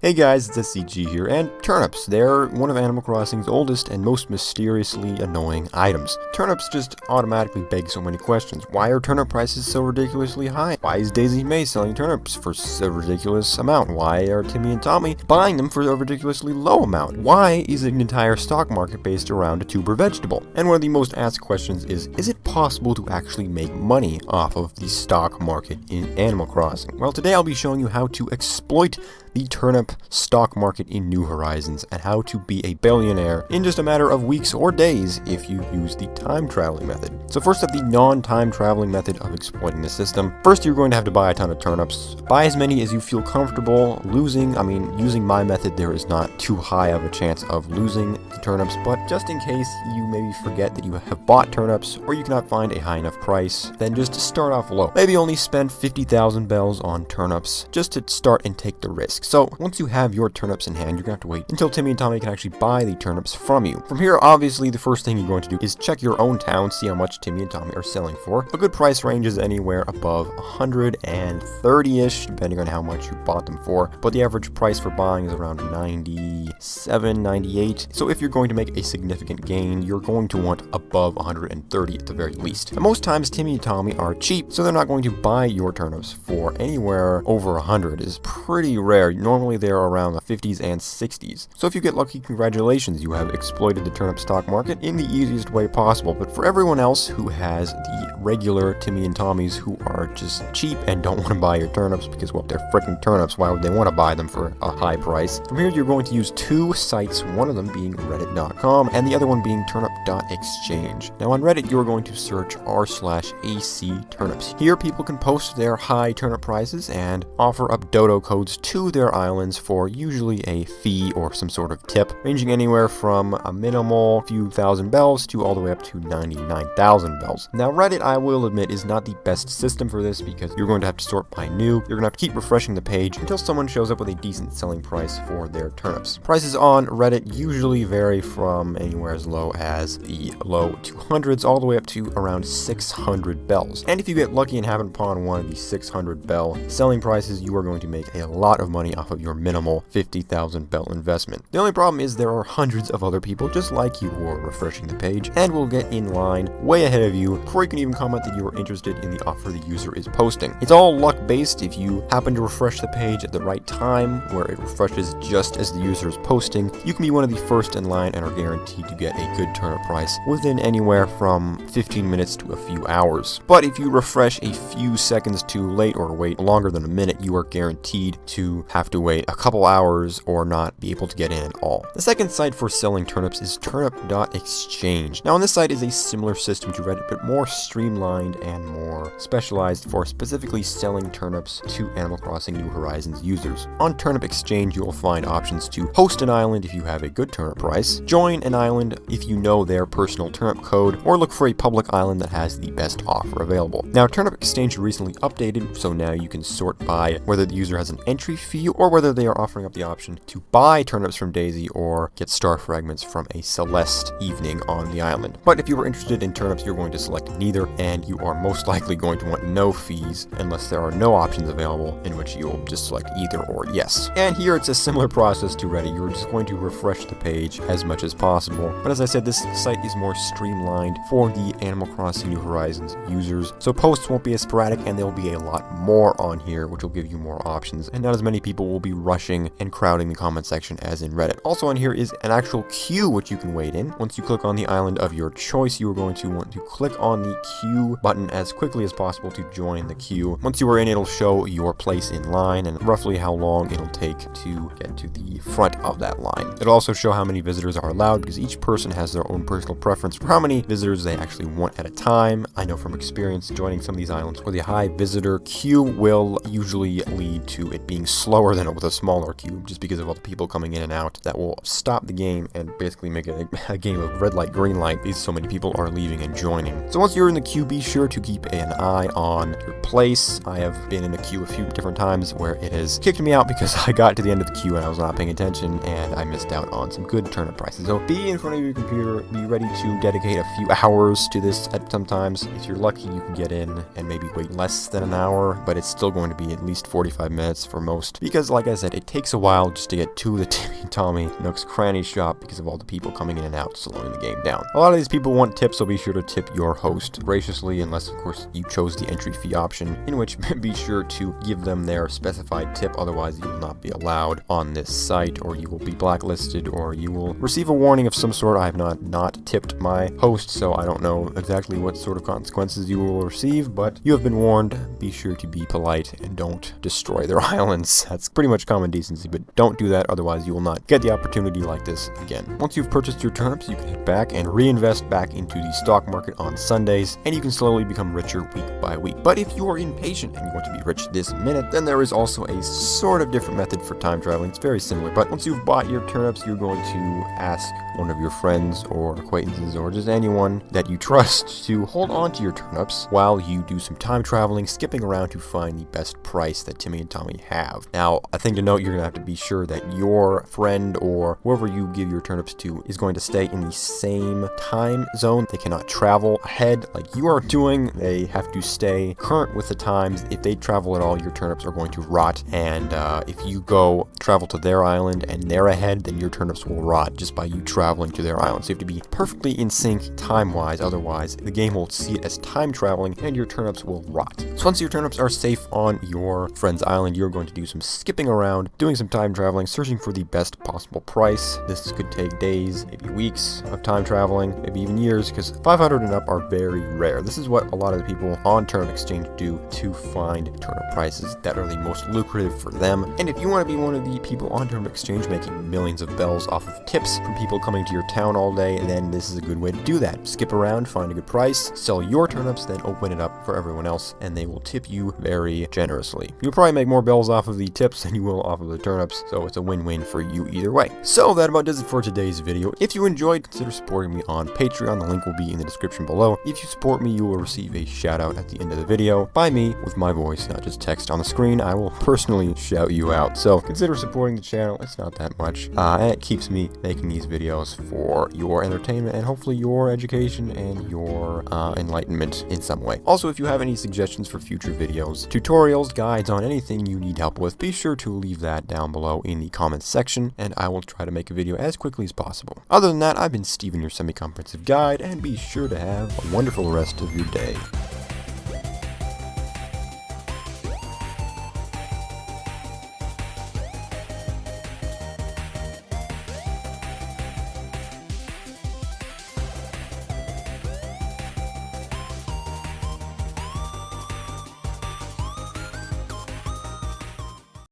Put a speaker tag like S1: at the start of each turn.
S1: Hey guys, it's SCG here, and turnips, they're one of Animal Crossing's oldest and most mysteriously annoying items. Turnips just automatically beg so many questions. Why are turnip prices so ridiculously high? Why is Daisy May selling turnips for a ridiculous amount? Why are Timmy and Tommy buying them for a ridiculously low amount? Why is an entire stock market based around a tuber vegetable? And one of the most asked questions is it possible to actually make money off of the stock market in Animal Crossing? Well, today I'll be showing you how to exploit the turnip stock market in New Horizons, and how to be a billionaire in just a matter of weeks or days if you use the time traveling method. So first up, the non-time traveling method of exploiting the system. First, you're going to have to buy a ton of turnips. Buy as many as you feel comfortable losing. Using my method, there is not too high of a chance of losing the turnips, but just in case you maybe forget that you have bought turnips, or you cannot find a high enough price, then just start off low. Maybe only spend 50,000 bells on turnips just to start and take the risk. So once you have your turnips in hand, you're gonna have to wait until Timmy and Tommy can actually buy the turnips from you. From here, obviously, the first thing you're going to do is check your own town, see how much Timmy and Tommy are selling for. A good price range is anywhere above 130-ish, depending on how much you bought them for, but the average price for buying is around 97, 98. So if you're going to make a significant gain, you're going to want above 130 at the very least. And most times, Timmy and Tommy are cheap, so they're not going to buy your turnips for anywhere over 100. Is pretty rare. Normally they're around the 50s and 60s. So if you get lucky, congratulations, you have exploited the turnip stock market in the easiest way possible. But for everyone else who has the regular Timmy and Tommies who are just cheap and don't want to buy your turnips because, well, they're freaking turnips, why would they want to buy them for a high price? From here, you're going to use two sites, one of them being reddit.com and the other one being turnip.exchange. Now on Reddit, you're going to search r/AC turnips. Here, people can post their high turnip prices and offer up dodo codes to their islands for usually a fee or some sort of tip, ranging anywhere from a minimal few thousand bells to all the way up to 99,000 bells. Now Reddit, I will admit, is not the best system for this because you're going to have to sort by new. You're going to have to keep refreshing the page until someone shows up with a decent selling price for their turnips. Prices on Reddit usually vary from anywhere as low as the low 200s all the way up to around 600 bells. And if you get lucky and happen upon one of these 600 bell selling prices, you are going to make a lot of money off of your minimal 50,000 bell investment. The only problem is there are hundreds of other people just like you who are refreshing the page and will get in line way ahead of you before you can even comment that you are interested in the offer the user is posting. It's all luck based. If you happen to refresh the page at the right time where it refreshes just as the user is posting, you can be one of the first in line and are guaranteed to get a good turnip price within anywhere from 15 minutes to a few hours. But if you refresh a few seconds too late or wait longer than a minute, you are guaranteed to have to wait a couple hours or not be able to get in at all. The second site for selling turnips is Turnip.exchange. Now on this site is a similar system to Reddit, but more streamlined and more specialized for specifically selling turnips to Animal Crossing New Horizons users. On Turnip Exchange, you will find options to host an island if you have a good turnip price, join an island if you know their personal turnip code, or look for a public island that has the best offer available. Now Turnip Exchange recently updated, so now you can sort by whether the user has an entry fee or whether they are offering up the option to buy turnips from Daisy or get star fragments from a Celeste evening on the island. But if you are interested in turnips, you're going to select neither, and you are most likely going to want no fees unless there are no options available, in which you'll just select either or yes. And here it's a similar process to Reddit. You're just going to refresh the page as much as possible. But as I said, this site is more streamlined for the Animal Crossing New Horizons users, so posts won't be as sporadic and there'll be a lot more on here, which will give you more options, and not as many people will be rushing and crowding the comment section as in Reddit. Also on here is an actual queue which you can wait in. Once you click on the island of your choice, you are going to want to click on the queue button as quickly as possible to join the queue. Once you are in, it'll show your place in line and roughly how long it'll take to get to the front of that line. It'll also show how many visitors are allowed because each person has their own personal preference for how many visitors they actually want at a time. I know from experience joining some of these islands where the high visitor queue will usually lead to it being slower than with a smaller queue, just because of all the people coming in and out. That will stop the game and basically make it a game of red light, green light, because so many people are leaving and joining. So once you're in the queue, be sure to keep an eye on your place. I have been in a queue a few different times where it has kicked me out because I got to the end of the queue and I was not paying attention and I missed out on some good turnip prices. So be in front of your computer, be ready to dedicate a few hours to this at sometimes. If you're lucky, you can get in and maybe wait less than an hour, but it's still going to be at least 45 minutes for most. because like I said, it takes a while just to get to the Timmy and Tommy Nook's Cranny shop because of all the people coming in and out, slowing the game down. A lot of these people want tips, so be sure to tip your host graciously, unless of course you chose the entry fee option, in which be sure to give them their specified tip, otherwise you will not be allowed on this site, or you will be blacklisted, or you will receive a warning of some sort. I have not tipped my host, so I don't know exactly what sort of consequences you will receive, but you have been warned. Be sure to be polite and don't destroy their islands. That's pretty much common decency, but don't do that, otherwise you will not get the opportunity like this again. Once you've purchased your turnips, you can head back and reinvest back into the stock market on Sundays, and you can slowly become richer week by week. But if you are impatient and you want to be rich this minute, then there is also a sort of different method for time traveling. It's very similar, but once you've bought your turnips, you're going to ask one of your friends or acquaintances or just anyone that you trust to hold on to your turnips while you do some time traveling, skipping around to find the best price that Timmy and Tommy have. Now, a thing to note, you're going to have to be sure that your friend or whoever you give your turnips to is going to stay in the same time zone. They cannot travel ahead like you are doing. They have to stay current with the times. If they travel at all, your turnips are going to rot, and if you go travel to their island and they're ahead, then your turnips will rot just by you traveling to their island. So you have to be perfectly in sync time-wise, otherwise the game will see it as time traveling and your turnips will rot. So once your turnips are safe on your friend's island, you're going to do some skipping around, doing some time traveling, searching for the best possible price. This could take days, maybe weeks of time traveling, maybe even years, because 500 and up are very rare. This is what a lot of the people on Turnip Exchange do to find turnip prices that are the most lucrative for them. And if you want to be one of the people on Turnip Exchange making millions of bells off of tips from people coming to your town all day, then this is a good way to do that. Skip around, find a good price, sell your turnips, then open it up for everyone else, and they will tip you very generously. You'll probably make more bells off of the tips than you will off of the turnips, so it's a win-win for you either way. So that about does it for today's video. If you enjoyed, consider supporting me on Patreon. The link will be in the description below. If you support me, you will receive a shout out at the end of the video by me with my voice, not just text on the screen. I will personally shout you out. So consider supporting the channel. It's not that much, and it keeps me making these videos for your entertainment and hopefully your education and your enlightenment in some way. Also, if you have any suggestions for future videos, tutorials, guides on anything you need help with, be sure to leave that down below in the comments section, and I will try to make a video as quickly as possible. Other than that, I've been Steven, your semi-comprehensive guide, and be sure to have a wonderful rest of your day.